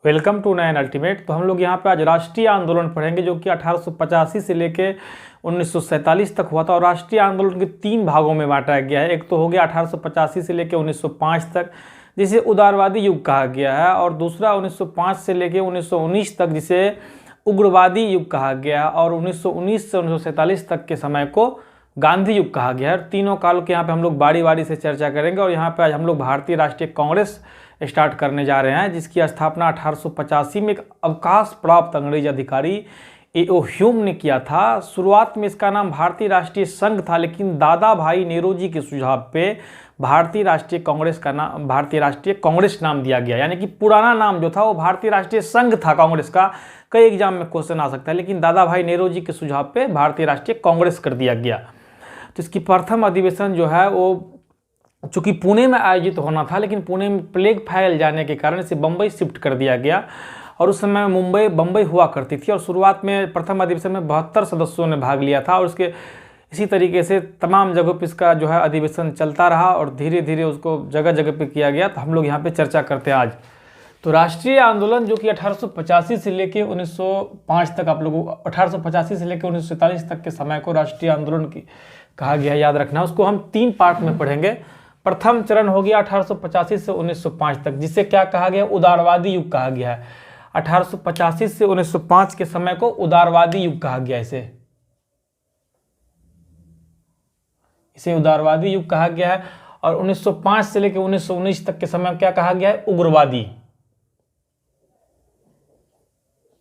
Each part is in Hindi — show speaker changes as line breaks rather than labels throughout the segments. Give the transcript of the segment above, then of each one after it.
Welcome to Nayan ultimate. तो हम लोग यहाँ पे आज राष्ट्रीय आंदोलन पढ़ेंगे जो कि 1885 से लेके 1947 तक हुआ था। और राष्ट्रीय आंदोलन के 3 भागों में बांटा गया है। एक तो हो गया 1885 से लेके 1905 तक, जिसे उदारवादी युग कहा गया है, और दूसरा 1905 से लेके 1919 तक, जिसे उग्रवादी युग कहा गया है, और 1919 से 1947 तक के समय को गांधी युग कहा गया है। तीनों काल के यहाँ पे हम लोग बारी बारी से चर्चा करेंगे। और यहाँ पे आज हम लोग भारतीय राष्ट्रीय कांग्रेस स्टार्ट करने जा रहे हैं, जिसकी स्थापना 1885 में एक अवकाश प्राप्त अंग्रेज अधिकारी ए.ओ. ह्यूम ने किया था। शुरुआत में इसका नाम भारतीय राष्ट्रीय संघ था, लेकिन दादा भाई नेहरू के सुझाव पे भारतीय राष्ट्रीय कांग्रेस नाम दिया गया। यानी कि पुराना नाम जो था वो भारतीय राष्ट्रीय संघ था कांग्रेस का। कई एग्जाम में क्वेश्चन आ सकता है, लेकिन दादा भाई नेहरू के सुझाव पे भारतीय राष्ट्रीय कांग्रेस कर दिया गया। तो इसकी प्रथम अधिवेशन जो है वो चूँकि पुणे में आयोजित होना था, लेकिन पुणे में प्लेग फैल जाने के कारण इसे बम्बई शिफ्ट कर दिया गया। और उस समय बम्बई हुआ करती थी। और शुरुआत में प्रथम अधिवेशन में 72 सदस्यों ने भाग लिया था। और उसके इसी तरीके से तमाम जगहों पर इसका जो है अधिवेशन चलता रहा और धीरे धीरे उसको जगह जगह पे किया गया। तो हम लोग यहाँ पे चर्चा करते हैं आज। तो राष्ट्रीय आंदोलन जो कि 1885 से लेके 1905 तक, आप लोगों 1885 से लेके 1947 तक के समय को राष्ट्रीय आंदोलन की कहा गया है, याद रखना। उसको हम 3 पार्ट में पढ़ेंगे। प्रथम चरण हो गया 1885 से 1905 तक, जिसे क्या कहा गया, उदारवादी युग कहा गया है। 1885 से 1905 के समय को उदारवादी युग कहा गया। इसे उदारवादी युग कहा गया है। और 1905 से लेकर 1919 तक के समय क्या कहा गया है,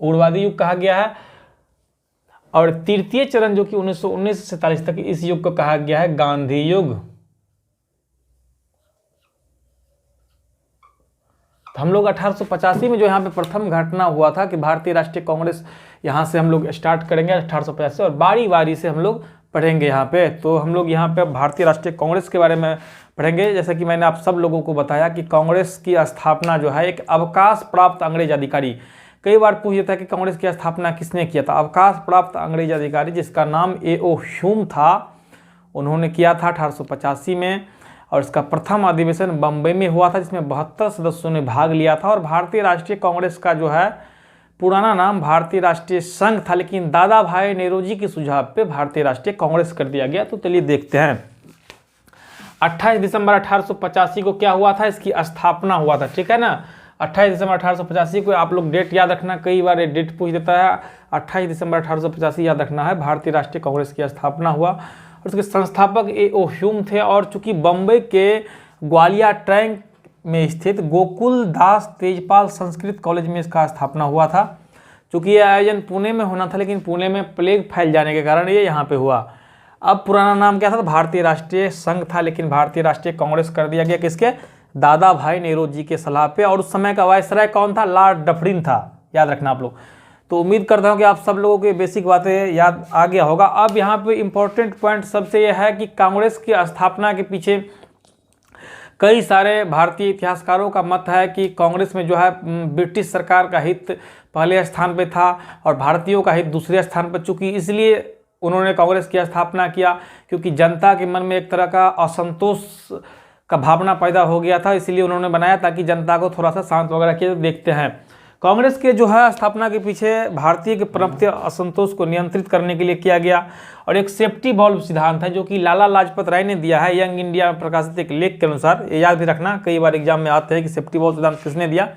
उग्रवादी युग कहा गया है। और तृतीय चरण जो कि 1919 से 47 तक, इस युग को कहा गया है गांधी युग। तो हम लोग 1885 में जो यहाँ पे प्रथम घटना हुआ था कि भारतीय राष्ट्रीय कांग्रेस, यहाँ से हम लोग स्टार्ट करेंगे 1885 से, और बारी बारी से हम लोग पढ़ेंगे यहाँ पे। तो हम लोग यहाँ पे भारतीय राष्ट्रीय कांग्रेस के बारे में पढ़ेंगे। जैसा कि मैंने आप सब लोगों को बताया कि कांग्रेस की स्थापना जो है एक अवकाश प्राप्त अंग्रेज अधिकारी, कई बार पूछ जाता है कि कांग्रेस की स्थापना किसने किया था। अवकाश प्राप्त अंग्रेज अधिकारी जिसका नाम ए.ओ. ह्यूम था, उन्होंने किया था 1885 में। और इसका प्रथम अधिवेशन बम्बई में हुआ था, जिसमें 72 सदस्यों ने भाग लिया था। और भारतीय राष्ट्रीय कांग्रेस का जो है पुराना नाम भारतीय राष्ट्रीय संघ था, लेकिन दादा भाई नेहरू के सुझाव पे भारतीय राष्ट्रीय कांग्रेस कर दिया गया। तो चलिए देखते हैं 28 दिसंबर 1885 को क्या हुआ था, इसकी स्थापना हुआ था। ठीक है ना, 28 दिसंबर 1885 को आप लोग डेट याद रखना, कई बार ये डेट पूछ देता है। 28 दिसंबर 1885 याद रखना है, भारतीय राष्ट्रीय कांग्रेस की स्थापना हुआ। और उसके संस्थापक ए.ओ. ह्यूम थे। और चूंकि बम्बई के ग्वालिया ट्रैंक में स्थित गोकुल दास तेजपाल संस्कृत कॉलेज में इसका स्थापना हुआ था। चूंकि यह आयोजन पुणे में होना था, लेकिन पुणे में प्लेग फैल जाने के कारण ये यहाँ पे हुआ। अब पुराना नाम क्या था, भारतीय राष्ट्रीय संघ था, लेकिन भारतीय राष्ट्रीय कांग्रेस कर दिया गया। किसके, दादा भाई नेहरू के सलाह पे। और उस समय का वायसराय कौन था, लॉर्ड डफरिन था, याद रखना आप लोग। तो उम्मीद करता हूँ कि आप सब लोगों को बेसिक बातें याद आ गया होगा। अब यहाँ पे इम्पोर्टेंट पॉइंट सबसे यह है कि कांग्रेस की स्थापना के पीछे कई सारे भारतीय इतिहासकारों का मत है कि कांग्रेस में जो है ब्रिटिश सरकार का हित पहले स्थान पे था और भारतीयों का हित दूसरे स्थान पर। चूँकि इसलिए उन्होंने कांग्रेस की स्थापना किया क्योंकि जनता के मन में एक तरह का असंतोष का भावना पैदा हो गया था, इसलिए उन्होंने बनाया ताकि जनता को थोड़ा सा शांत वगैरह किया। देखते हैं कांग्रेस के जो है स्थापना के पीछे भारतीय के पनपते असंतोष को नियंत्रित करने के लिए किया गया। और एक सेफ्टी वॉल्व सिद्धांत है जो कि लाला लाजपत राय ने दिया है यंग इंडिया में प्रकाशित एक लेख के अनुसार। ये याद भी रखना, कई बार एग्जाम में आते हैं कि सेफ्टी वॉल्व सिद्धांत किसने दिया,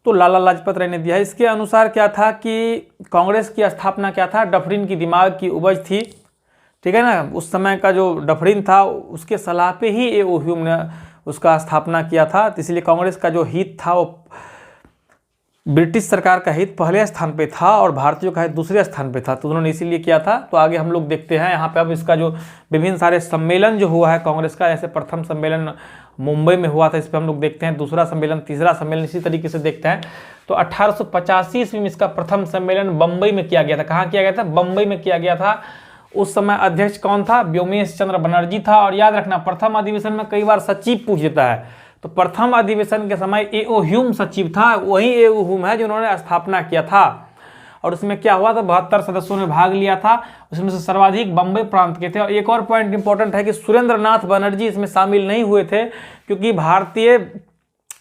तो लाला लाजपत राय ने दिया है। इसके अनुसार क्या था कि कांग्रेस की स्थापना क्या था, डफरिन की दिमाग की उपज थी। ठीक है ना, उस समय का जो डफरिन था उसके सलाह पे ही ए.ओ. ह्यूम ने उसका स्थापना किया था। तो इसलिए कांग्रेस का जो हित था वो ब्रिटिश सरकार का हित पहले स्थान पे था और भारतीयों का हित दूसरे स्थान पे था, तो उन्होंने इसीलिए किया था। तो आगे हम लोग देखते हैं यहाँ पे। अब इसका जो विभिन्न सारे सम्मेलन जो हुआ है कांग्रेस का, जैसे प्रथम सम्मेलन मुंबई में हुआ था, इस पर हम लोग देखते हैं। दूसरा सम्मेलन, तीसरा सम्मेलन, इसी तरीके से देखते हैं। तो 1885 ईस्वी में इसका प्रथम सम्मेलन बम्बई में किया गया था। कहाँ किया गया था, बम्बई में किया गया था। उस समय अध्यक्ष कौन था, व्योमेश चंद्र बनर्जी था। और याद रखना, प्रथम अधिवेशन में कई बार सचिव पूछ देता है, तो प्रथम अधिवेशन के समय ए.ओ. ह्यूम सचिव था। वही ए.ओ. ह्यूम है जिन्होंने स्थापना किया था। और उसमें क्या हुआ था, 72 सदस्यों ने भाग लिया था, उसमें से सर्वाधिक बम्बई प्रांत के थे। और एक और पॉइंट इंपॉर्टेंट है कि सुरेंद्र नाथ बनर्जी इसमें शामिल नहीं हुए थे, क्योंकि भारतीय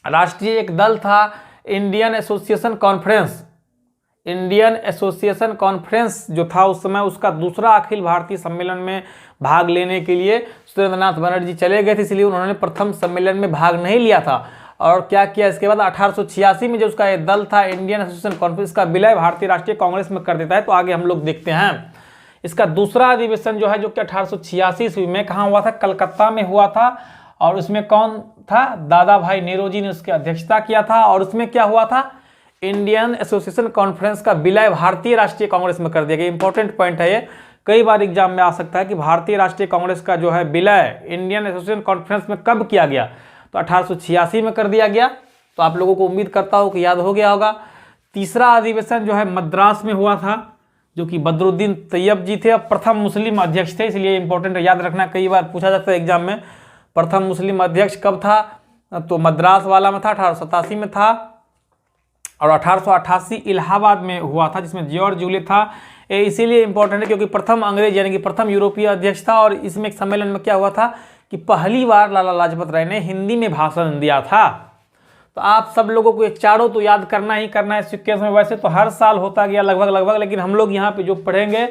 राष्ट्रीय एक दल था, Indian association conference, Indian association conference जो था उस समय, उसका दूसरा अखिल भारतीय सम्मेलन में भाग लेने के लिए सुरेंद्रनाथ बनर्जी चले गए थे, इसलिए उन्होंने प्रथम सम्मेलन में भाग नहीं लिया था। और क्या किया इसके बाद 1886 में जो उसका ये दल था इंडियन एसोसिएशन कॉन्फ्रेंस का विलय भारतीय राष्ट्रीय कांग्रेस में कर देता है। तो आगे हम लोग देखते हैं इसका दूसरा अधिवेशन जो है, जो कि 1886 ईस्वी में कहाँ हुआ था, कलकत्ता में हुआ था। और उसमें कौन था, दादा भाई नेरोजी ने उसकी अध्यक्षता किया था। और उसमें क्या हुआ था, इंडियन एसोसिएशन कॉन्फ्रेंस का विलय भारतीय राष्ट्रीय कांग्रेस में कर दिया गया। इंपॉर्टेंट पॉइंट है ये, कई बार एग्जाम में आ सकता है कि भारतीय राष्ट्रीय कांग्रेस का जो है विलय इंडियन एसोसिएशन कॉन्फ्रेंस में कब किया गया, तो 1886 में कर दिया गया। तो आप लोगों को उम्मीद करता हूँ कि याद हो गया होगा। तीसरा अधिवेशन जो है मद्रास में हुआ था, जो कि बदरुद्दीन तैयब जी थे, अब प्रथम मुस्लिम अध्यक्ष थे, इसलिए इंपॉर्टेंट याद रखना, कई बार पूछा जाता है एग्जाम में। प्रथम मुस्लिम अध्यक्ष कब था, तो मद्रास वाला में था, 1887 में था। और 1888 इलाहाबाद में हुआ था, जिसमें जॉर्ज यूलेट था। इसीलिए इंपॉर्टेंट है क्योंकि प्रथम अंग्रेज यानी कि प्रथम यूरोपीय अध्यक्ष था। और इसमें एक सम्मेलन में क्या हुआ था कि पहली बार लाला लाजपत राय ने हिंदी में भाषण दिया था। तो आप सब लोगों को ये चारों तो याद करना ही करना है सिक्वेंस में। वैसे तो हर साल होता गया लगभग, लेकिन हम लोग यहाँ पे जो पढ़ेंगे,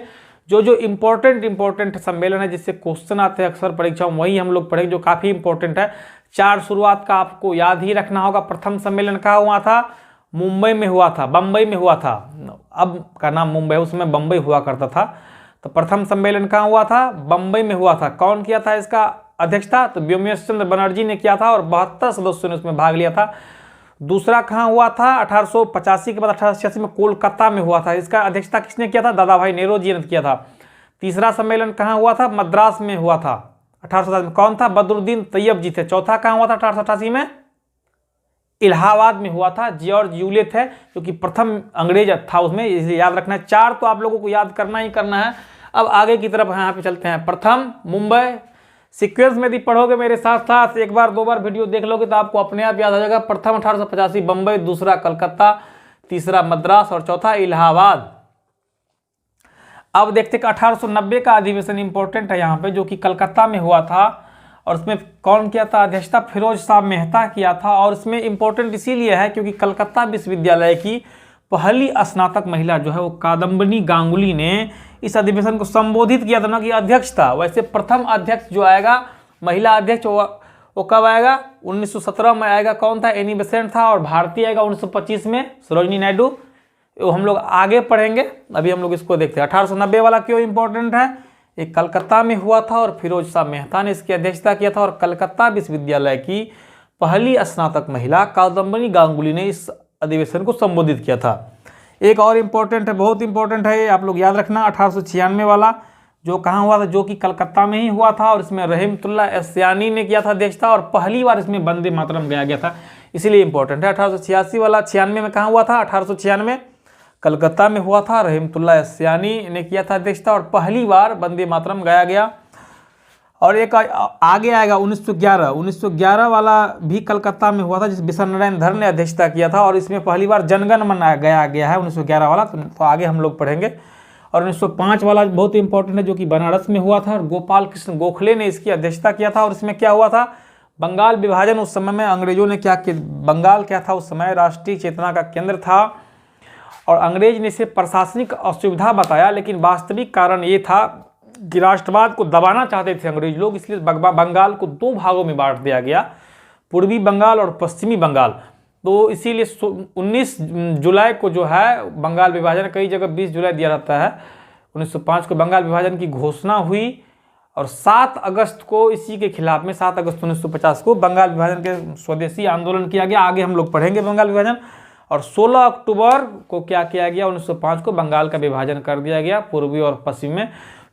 जो इंपॉर्टेंट सम्मेलन है जिससे क्वेश्चन आते हैं अक्सर परीक्षाओं, वही हम लोग पढ़ेंगे, जो काफ़ी इंपॉर्टेंट है। 4 शुरुआत का आपको याद ही रखना होगा। प्रथम सम्मेलन कहाँ हुआ था, मुंबई में हुआ था, बम्बई में हुआ था, अब का नाम मुंबई, उसमें बम्बई हुआ करता था। तो प्रथम सम्मेलन कहाँ हुआ था, बम्बई में हुआ था। कौन किया था इसका अध्यक्षता, तो व्योमेश चंद्र बनर्जी ने किया था और 72 सदस्यों ने उसमें भाग लिया था। दूसरा कहाँ हुआ था, 1885 के बाद 1886 में कोलकाता में हुआ था। इसका अध्यक्षता किसने किया था, दादा भाई नेरोजी ने किया था। तीसरा सम्मेलन कहाँ हुआ था, मद्रास में हुआ था 1887 में। कौन था, बदरुद्दीन तैयब जी थे। चौथा कहाँ हुआ था 1888 में, इलाहाबाद में हुआ था, जॉर्ज यूलेट है जो कि प्रथम अंग्रेज था उसमें, इसलिए याद रखना है। 4 तो आप लोगों को याद करना ही करना है। अब आगे की तरफ यहाँ पे चलते हैं। प्रथम मुंबई, सीक्वेंस में यदि पढ़ोगे मेरे साथ साथ, एक बार 2 बार वीडियो देख लोगे तो आपको अपने आप याद हो जाएगा। प्रथम 1885 बम्बई, दूसरा कलकत्ता, तीसरा मद्रास और चौथा इलाहाबाद। अब देखते हैं 1890 का अधिवेशन इंपॉर्टेंट है यहाँ पे, जो कि कलकत्ता में हुआ था। और उसमें कौन किया था, अध्यक्षता फिरोज शाह मेहता किया था। और इसमें इंपॉर्टेंट इसीलिए है क्योंकि कलकत्ता विश्वविद्यालय की पहली स्नातक महिला जो है वो कादम्बिनी गांगुली ने इस अधिवेशन को संबोधित किया था, ना कि अध्यक्ष था। वैसे प्रथम अध्यक्ष जो आएगा, महिला अध्यक्ष, वो कब आएगा, 1917 में आएगा। कौन था, एनी बेसेंट था। और भारतीय आएगा 1925 में, सरोजिनी नायडू। वो हम लोग आगे पढ़ेंगे, अभी हम लोग इसको देखते हैं। 1890 वाला क्यों इंपॉर्टेंट है, एक कलकत्ता में हुआ था और फिरोज शाह मेहता ने इसकी अध्यक्षता किया था। और कलकत्ता विश्वविद्यालय की पहली स्नातक महिला कादम्बिनी गांगुली ने इस अधिवेशन को संबोधित किया था। एक और इम्पोर्टेंट है, बहुत इंपॉर्टेंट है ये, आप लोग याद रखना। 1896 वाला जो कहाँ हुआ था, जो कि कलकत्ता में ही हुआ था। और इसमें रहमतुल्लाह अस्यानी ने किया था अध्यक्षता। और पहली बार इसमें वंदे मातरम गाया गया था, इसीलिए इंपॉर्टेंट है। 1886 वाला 96 में कहाँ हुआ था, 1896 कलकत्ता में हुआ था। रहमतुल्लाह अस्यानी ने किया था अध्यक्षता और पहली बार वंदे मातरम गाया गया। और एक आगे आएगा 1911 वाला भी कलकत्ता में हुआ था, जिस बिशन नारायण धर ने अध्यक्षता किया था। और इसमें पहली बार जनगण मन गाया गया है 1911 वाला, तो आगे हम लोग पढ़ेंगे। और 1905 वाला बहुत इंपॉर्टेंट है, जो कि बनारस में हुआ था और गोपाल कृष्ण गोखले ने इसकी अध्यक्षता किया था। और इसमें क्या हुआ था, बंगाल विभाजन उस समय में अंग्रेजों ने क्या किया, बंगाल क्या था उस समय, राष्ट्रीय चेतना का केंद्र था। और अंग्रेज ने इसे प्रशासनिक असुविधा बताया, लेकिन वास्तविक कारण ये था कि राष्ट्रवाद को दबाना चाहते थे अंग्रेज लोग, इसलिए बंगाल को 2 भागों में बांट दिया गया, पूर्वी बंगाल और पश्चिमी बंगाल। तो इसीलिए 19 जुलाई को जो है बंगाल विभाजन, कई जगह 20 जुलाई दिया रहता है, 1905 को बंगाल विभाजन की घोषणा हुई। और 7 अगस्त को इसी के खिलाफ में, 7 अगस्त 1950 को बंगाल विभाजन के स्वदेशी आंदोलन किया गया। आगे हम लोग पढ़ेंगे बंगाल विभाजन। और 16 अक्टूबर को क्या किया गया, 1905 को बंगाल का विभाजन कर दिया गया पूर्वी और पश्चिम में।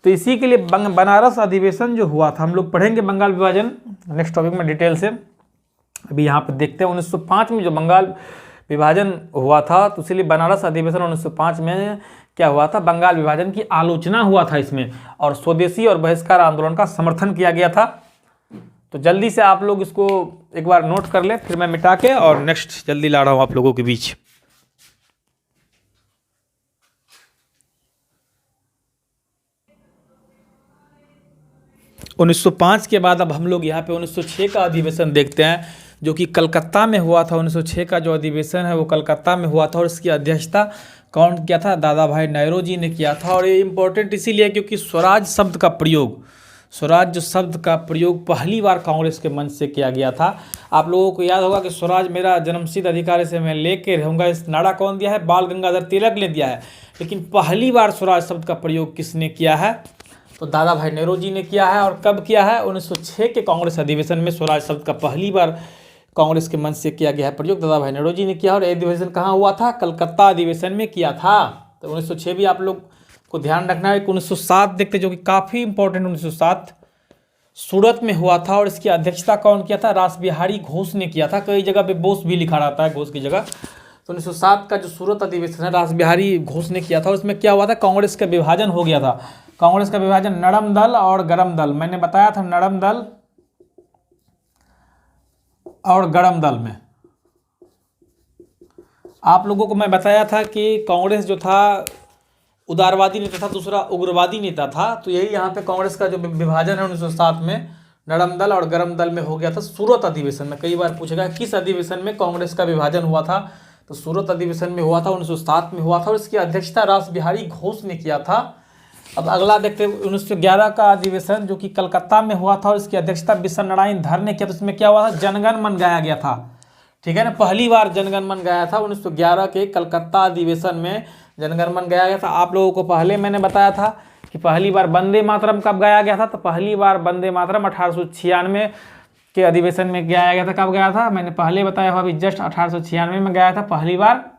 तो इसी के लिए बनारस अधिवेशन जो हुआ था, हम लोग पढ़ेंगे बंगाल विभाजन नेक्स्ट टॉपिक में डिटेल से। अभी यहाँ पे देखते हैं 1905 में जो बंगाल विभाजन हुआ था, तो इसलिए बनारस अधिवेशन 1905 में क्या हुआ था, बंगाल विभाजन की आलोचना हुआ था इसमें, और स्वदेशी और बहिष्कार आंदोलन का समर्थन किया गया था। तो जल्दी से आप लोग इसको एक बार नोट कर ले, फिर मैं मिटा के और नेक्स्ट जल्दी ला रहा हूँ आप लोगों के बीच। उन्नीस 1905 के बाद अब हम लोग यहाँ पे 1906 का अधिवेशन देखते हैं, जो कि कलकत्ता में हुआ था। 1906 का जो अधिवेशन है वो कलकत्ता में हुआ था और इसकी अध्यक्षता कौन किया था? दादा भाई नेहरू जी ने किया था। और ये इम्पोर्टेंट इसीलिए क्योंकि स्वराज शब्द का प्रयोग, स्वराज जो शब्द का प्रयोग पहली बार कांग्रेस के मंच से किया गया था। आप लोगों को याद होगा कि स्वराज मेरा जन्मसिद्ध अधिकार से मैं लेके रहूँगा, इस नारा कौन दिया है? बाल गंगाधर तिलक ने दिया है। लेकिन पहली बार स्वराज शब्द का प्रयोग किसने किया है? तो दादा भाई नेहरू जी ने किया है। और कब किया है? 1906 के कांग्रेस अधिवेशन में स्वराज शब्द का पहली बार कांग्रेस के मंच से किया गया है प्रयोग, दादा भाई नेहरू जी ने किया। और ये अधिवेशन कहाँ हुआ था? कलकत्ता अधिवेशन में किया था। तो 1906 भी आप लोग को ध्यान रखना है। 1907 देखते जो कि काफ़ी इंपॉर्टेंट, 1907 सूरत में हुआ था और इसकी अध्यक्षता कौन किया था? रास बिहारी घोष ने किया था। कई जगह पे बोस भी लिखा रहता है, घोष की जगह। तो 1907 का जो सूरत अधिवेशन है रास बिहारी घोष ने किया था। उसमें क्या हुआ था? कांग्रेस का विभाजन हो गया था। कांग्रेस का विभाजन नरम दल और गरम दल, मैंने बताया था नरम दल और गरम दल में। आप लोगों को मैं बताया था कि कांग्रेस जो था उदारवादी नेता था, दूसरा उग्रवादी नेता था। तो यही यहाँ पे कांग्रेस का जो विभाजन है 1907 में नरम दल और गरम दल में हो गया था सूरत अधिवेशन में। कई बार पूछेगा किस अधिवेशन में कांग्रेस का विभाजन हुआ था? तो सूरत अधिवेशन में हुआ था, 1907 में हुआ था और इसकी अध्यक्षता रास बिहारी घोष ने किया था। अब अगला देखते हैं 1911 का अधिवेशन जो कि कलकत्ता में हुआ था और इसकी अध्यक्षता विश्व नारायण धर ने किया। तो इसमें क्या हुआ था? जनगण मन गाया गया था, ठीक है ना। पहली बार जनगण मन गाया था 1911 के कलकत्ता अधिवेशन में जनगण मन गाया गया था। आप लोगों को पहले मैंने बताया था कि पहली बार वंदे मातरम कब गाया गया था? तो पहली बार वंदे मातरम 1896 के अधिवेशन में गाया गया था। कब गया था? मैंने पहले बताया हुआ, अभी जस्ट 1896 में गया था पहली बार।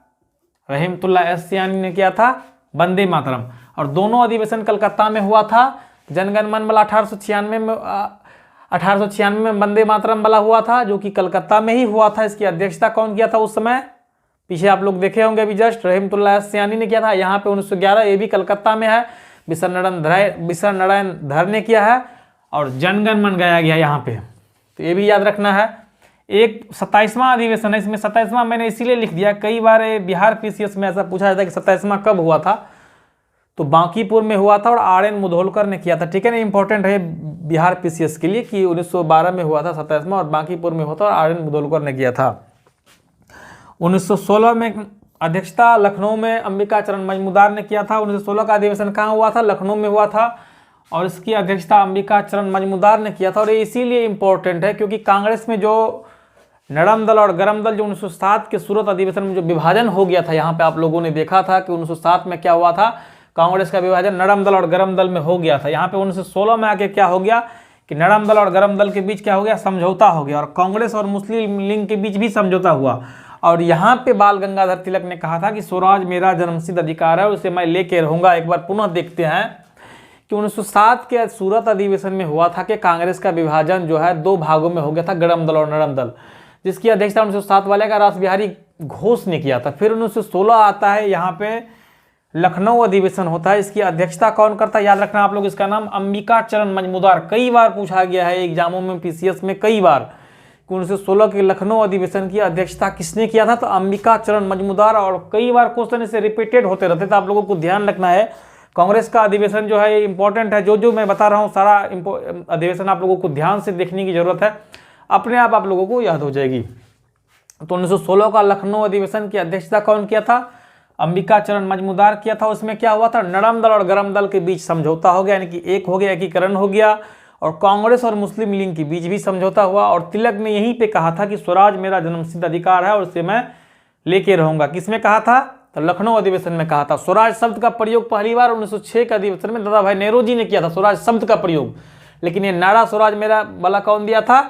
रहमतुल्लाह एस यानी ने किया था वंदे मातरम। और दोनों अधिवेशन कलकत्ता में हुआ था। जनगण मन वाला 1896 में वंदे मातरम वाला हुआ था जो कि कलकत्ता में ही हुआ था। इसकी अध्यक्षता कौन किया था उस समय? पीछे आप लोग देखे होंगे अभी जस्ट, रहमतुल्लाह एस यानी ने किया था। यहाँ पे 1911 ये भी कलकत्ता में है, विश्व नारायण धर ने किया है और जनगण मन गाया गया यहाँ पे। तो ये भी याद रखना है। एक 27वां अधिवेशन है, इसमें 27वां मैंने इसीलिए लिख दिया, कई बार बिहार पीसीएस में ऐसा पूछा जाता है कि 27वां कब हुआ था? तो बांकीपुर में हुआ था और आर.एन. मुधोलकर ने किया था, ठीक है ना। इंपॉर्टेंट है बिहार पीसीएस के लिए कि 1912 में हुआ था 27वां और बांकीपुर में हुआ था और आर.एन. मुधोलकर ने किया था। 1916 में अध्यक्षता लखनऊ में अंबिका चरण मजमूदार ने किया था। 1916 का अधिवेशन कहाँ हुआ था? लखनऊ में हुआ था और इसकी अध्यक्षता अंबिका चरण मजमूदार ने किया था। और ये इसीलिए इम्पोर्टेंट है क्योंकि कांग्रेस में जो नरम दल और गरम दल जो 1907 के सूरत अधिवेशन में जो विभाजन हो गया था, यहाँ पे आप लोगों ने देखा था कि 1907 में क्या हुआ था? कांग्रेस का विभाजन नरम दल और गरम दल में हो गया था। यहाँ पे 1916 में आके क्या हो गया कि नरम दल और गरम दल के बीच क्या हो गया? समझौता हो गया और कांग्रेस और मुस्लिम लीग के बीच भी समझौता हुआ। और यहाँ पे बाल गंगाधर तिलक ने कहा था कि स्वराज मेरा जन्मसिद्ध अधिकार है, उसे मैं लेके रहूँगा। एक बार पुनः देखते हैं कि 1907 के सूरत अधिवेशन में हुआ था कि कांग्रेस का विभाजन जो है दो भागों में हो गया था, गरम दल और नरम दल, जिसकी अध्यक्षता 1907 वाले का रास बिहारी घोष ने किया था। फिर 1916 आता है, यहाँ पे लखनऊ अधिवेशन होता है। इसकी अध्यक्षता कौन करता है? याद रखना आप लोग, इसका नाम अंबिका चरण मजमूदार। कई बार पूछा गया है एग्जामों में, पीसीएस में कई बार, 1916 के लखनऊ अधिवेशन की अध्यक्षता किसने किया था? तो अंबिका चरण मजमूदार। और कई बार क्वेश्चन इसे रिपीटेड होते रहते थे, आप लोगों को ध्यान रखना है। कांग्रेस का अधिवेशन जो है इंपॉर्टेंट है, जो मैं बता रहा हूँ सारा अधिवेशन आप लोगों को ध्यान से देखने की जरूरत है, अपने आप लोगों को याद हो जाएगी। तो 1916 का लखनऊ अधिवेशन की अध्यक्षता कौन किया था? अंबिका चरण मजमूदार किया था। उसमें क्या हुआ था? नरम दल और गरम दल के बीच समझौता हो गया, यानी कि एक हो गया, एकीकरण हो गया। और कांग्रेस और मुस्लिम लीग के बीच भी समझौता हुआ। और तिलक ने यहीं पे कहा था कि स्वराज मेरा जन्मसिद्ध अधिकार है और उसे मैं लेके रहूंगा। किसमें कहा था? तो लखनऊ अधिवेशन में कहा था। स्वराज शब्द का प्रयोग पहली बार 1906 के अधिवेशन में दादा भाई नेहरू जी ने किया था, स्वराज शब्द का प्रयोग। लेकिन ये नारा स्वराज मेरा वाला कौन दिया था?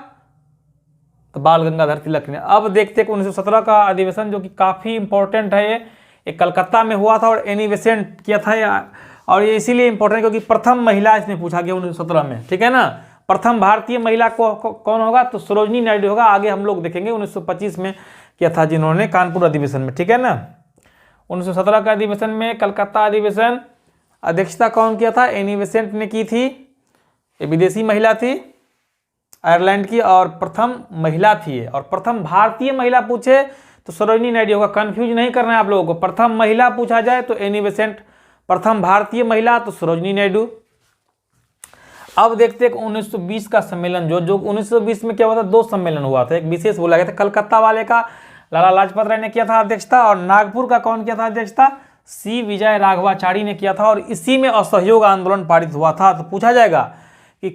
तो बाल गंगाधर तिलक ने। अब देखते हैं 1917 का अधिवेशन जो कि काफी इंपॉर्टेंट है। ये कलकत्ता में हुआ था और एनी बेसेंट किया था। और ये इसीलिए इंपॉर्टेंट क्योंकि प्रथम महिला इसमें पूछा गया 1917 में, ठीक है ना। प्रथम भारतीय महिला कौन होगा? तो सरोजनी नायडू होगा। आगे हम लोग देखेंगे 1925 में किया था जिन्होंने कानपुर अधिवेशन में, ठीक है ना। 1917 का अधिवेशन में कलकत्ता अधिवेशन अध्यक्षता कौन किया था? एनी बेसेंट ने की थी। ये विदेशी महिला थी, आयरलैंड की, और प्रथम महिला थी। और प्रथम भारतीय महिला पूछे तो सरोजनी नायडू होगा। कंफ्यूज नहीं करना है आप लोगों को। प्रथम महिला पूछा जाए तो एनी बेसेंट, प्रथम भारतीय महिला तो सरोजनी नायडू। अब देखते हैं 1920 का सम्मेलन, जो 1920 में क्या हुआ था, 2 सम्मेलन हुआ था। एक विशेष बोला गया था, कलकत्ता वाले का लाला लाजपत राय ने किया था अध्यक्षता, और नागपुर का कौन किया था अध्यक्षता, सी विजय राघवाचारी ने किया था, और इसी में असहयोग आंदोलन पारित हुआ था। तो पूछा जाएगा कि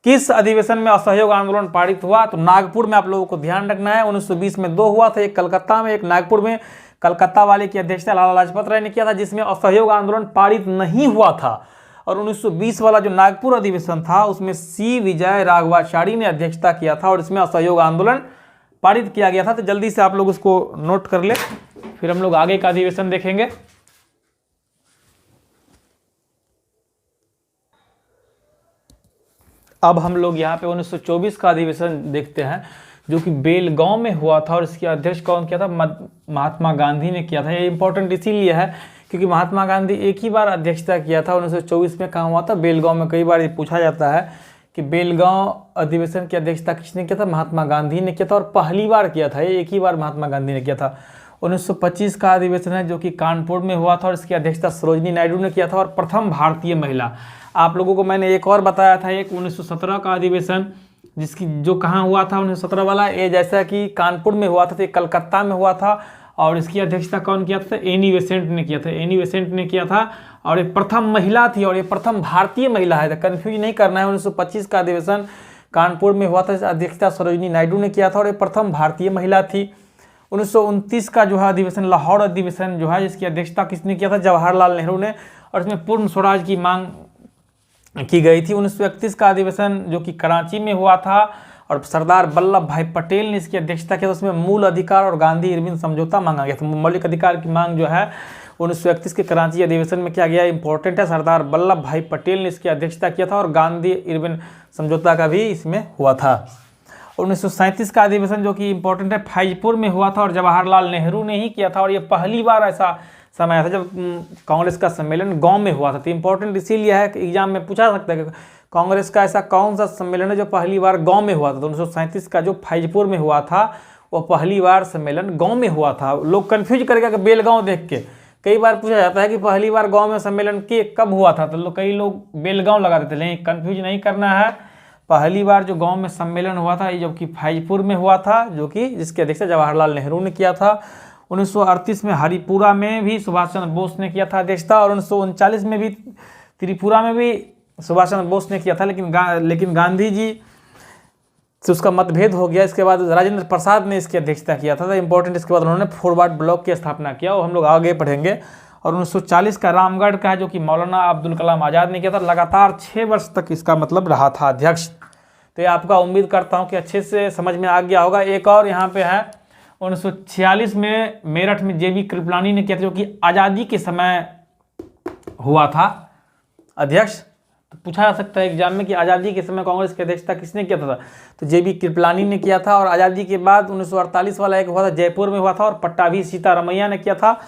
किस अधिवेशन में असहयोग आंदोलन पारित हुआ, तो नागपुर में आप लोगों को ध्यान रखना है। 1920 में 2 हुआ था, एक कलकत्ता में, एक नागपुर में। कलकत्ता वाले की अध्यक्षता लाला लाजपत राय ने किया था, जिसमें असहयोग आंदोलन पारित नहीं हुआ था। और 1920 वाला जो नागपुर अधिवेशन था, उसमें सी विजय राघवाचारी ने अध्यक्षता किया था, और इसमें असहयोग आंदोलन पारित किया गया था। तो जल्दी से आप लोग उसको नोट कर ले, फिर हम लोग आगे का अधिवेशन देखेंगे। अब हम लोग यहाँ पे 1924 का अधिवेशन देखते हैं, जो कि बेलगांव में हुआ था, और इसके अध्यक्ष कौन किया था, महात्मा गांधी ने किया था। ये इंपॉर्टेंट इसीलिए है क्योंकि महात्मा गांधी एक ही बार अध्यक्षता किया था 1924 में। कहाँ हुआ था, बेलगांव में। कई बार ये पूछा जाता है कि बेलगांव अधिवेशन की अध्यक्षता किसने किया था, महात्मा गांधी ने किया था, और पहली बार किया था, ये एक ही बार महात्मा गांधी ने किया था। 1925 का अधिवेशन है, जो कि कानपुर में हुआ था, और इसकी अध्यक्षता सरोजिनी नायडू ने किया था, और प्रथम भारतीय महिला। आप लोगों को मैंने एक और बताया था, एक 1917 का अधिवेशन, जिसकी जो कहाँ हुआ था 1917 वाला, ये जैसा कि कानपुर में हुआ था, तो कलकत्ता में हुआ था, और इसकी अध्यक्षता कौन किया था, एनी बेसेंट ने किया था। एनी बेसेंट ने किया था, और ये प्रथम महिला थी, और ये प्रथम भारतीय महिला है, तो कन्फ्यूज नहीं करना है। 1925 का अधिवेशन कानपुर में हुआ था, अध्यक्षता सरोजिनी नायडू ने किया था, और ये प्रथम भारतीय महिला थी। 1929 का जो है अधिवेशन, लाहौर अधिवेशन जो है, जिसकी अध्यक्षता किसने किया था, जवाहरलाल नेहरू ने, और इसमें पूर्ण स्वराज की मांग की गई थी। 1931 का अधिवेशन, जो कि कराची में हुआ था, और सरदार वल्लभ भाई पटेल ने इसकी अध्यक्षता किया, उसमें मूल अधिकार और गांधी इरविन समझौता मांगा गया था। मौलिक अधिकार की मांग जो है 1931 के कराची अधिवेशन में किया गया, इंपॉर्टेंट है। सरदार वल्लभ भाई पटेल ने इसकी अध्यक्षता किया था, और गांधी इरविन समझौता का भी इसमें हुआ था। 1937 का अधिवेशन, जो कि इंपॉर्टेंट है, फैजपुर में हुआ था, और जवाहरलाल नेहरू ने ही किया था, और ये पहली बार ऐसा समय था जब कांग्रेस का सम्मेलन गांव में हुआ था। तो इंपॉर्टेंट इसीलिए है कि एग्जाम में पूछा सकता है कि कांग्रेस का ऐसा कौन सा सम्मेलन है जो पहली बार गांव में हुआ था। तो 1937 का जो फैजपुर में हुआ था, वो पहली बार सम्मेलन गांव में हुआ था। लोग कंफ्यूज करेगा कि बेलगांव देख के, कई बार पूछा जाता है कि पहली बार गांव में सम्मेलन के कब हुआ था, तो कई लोग बेलगांव लगा देते हैं, लेकिन कंफ्यूज नहीं करना है। पहली बार जो गांव में सम्मेलन हुआ था, ये जो कि फैजपुर में हुआ था, जो कि जिसकी अध्यक्षता जवाहरलाल नेहरू ने किया था। 1938 में हरिपुरा में भी सुभाष चंद्र बोस ने किया था अध्यक्षता, और 1939 में भी त्रिपुरा में भी सुभाष चंद्र बोस ने किया था, लेकिन गांधी जी से उसका मतभेद हो गया। इसके बाद राजेंद्र प्रसाद ने इसकी अध्यक्षता किया था। इंपॉर्टेंट, इसके बाद उन्होंने फॉरवर्ड ब्लॉक की स्थापना किया, और हम लोग आगे पढ़ेंगे। और 1940 का रामगढ़ का है, जो कि मौलाना अब्दुल कलाम आज़ाद ने किया था। लगातार 6 वर्ष तक इसका मतलब रहा था अध्यक्ष। तो ये आपका उम्मीद करता हूँ कि अच्छे से समझ में आ गया होगा। एक और यहाँ पे है 1946 में मेरठ में जेबी कृपलानी ने किया था, जो कि आज़ादी के समय हुआ था अध्यक्ष। तो पूछा जा सकता है एग्जाम में कि आज़ादी के समय कांग्रेस की अध्यक्षता किसने किया था, तो जेबी कृपलानी ने किया था। और आज़ादी के बाद 1948 वाला एक हुआ था, जयपुर में हुआ था, और पट्टाभी सीतारमैया ने किया था।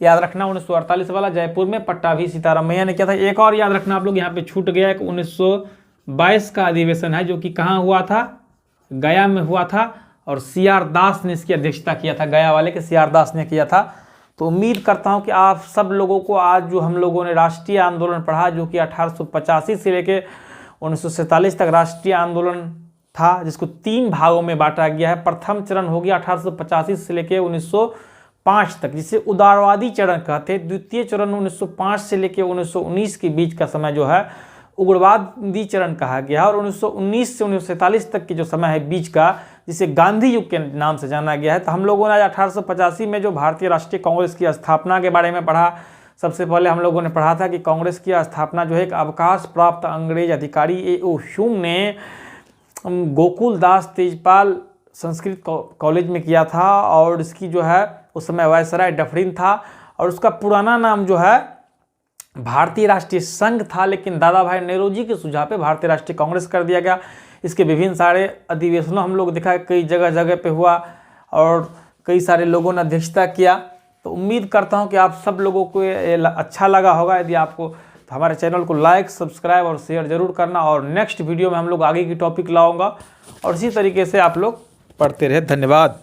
याद रखना 1948 वाला जयपुर में पट्टाभी सीतारमैया ने किया था। एक और याद रखना आप लोग, यहाँ पे छूट गया, एक 1922 का अधिवेशन है, जो कि कहाँ हुआ था, गया में हुआ था, और CR दास ने इसकी अध्यक्षता किया था। गया वाले के CR दास ने किया था। तो उम्मीद करता हूं कि आप सब लोगों को आज जो हम लोगों ने राष्ट्रीय आंदोलन पढ़ा, जो कि 1885 से लेके 1947 तक राष्ट्रीय आंदोलन था, जिसको 3 भागों में बांटा गया है। प्रथम चरण हो गया 1885 से लेके 1905 तक, जिसे उदारवादी चरण कहते हैं। द्वितीय चरण 1905 से लेके 1919 के बीच का समय जो है उग्रवादी चरण कहा गया है। और 1919 से 1947 तक की जो समय है बीच का, जिसे गांधी युग के नाम से जाना गया है। तो हम लोगों ने आज 1885 में जो भारतीय राष्ट्रीय कांग्रेस की स्थापना के बारे में पढ़ा। सबसे पहले हम लोगों ने पढ़ा था कि कांग्रेस की स्थापना जो है एक अवकाश प्राप्त अंग्रेज अधिकारी A.O. ह्यूम ने गोकुल दास तेजपाल संस्कृत कॉलेज में किया था, और इसकी जो है उस समय वायसराय डफरिन था, और उसका पुराना नाम जो है भारतीय राष्ट्रीय संघ था। लेकिन दादा भाई नेहरू के सुझाव पे भारतीय राष्ट्रीय कांग्रेस कर दिया गया। इसके विभिन्न सारे अधिवेशनों हम लोग देखा, कई जगह जगह पे हुआ, और कई सारे लोगों ने अध्यक्षता किया। तो उम्मीद करता हूं कि आप सब लोगों को ये अच्छा लगा होगा। यदि आपको, तो हमारे चैनल को लाइक, सब्सक्राइब और शेयर जरूर करना। और नेक्स्ट वीडियो में हम लोग आगे की टॉपिक लाऊंगा, और इसी तरीके से आप लोग पढ़ते रहे। धन्यवाद।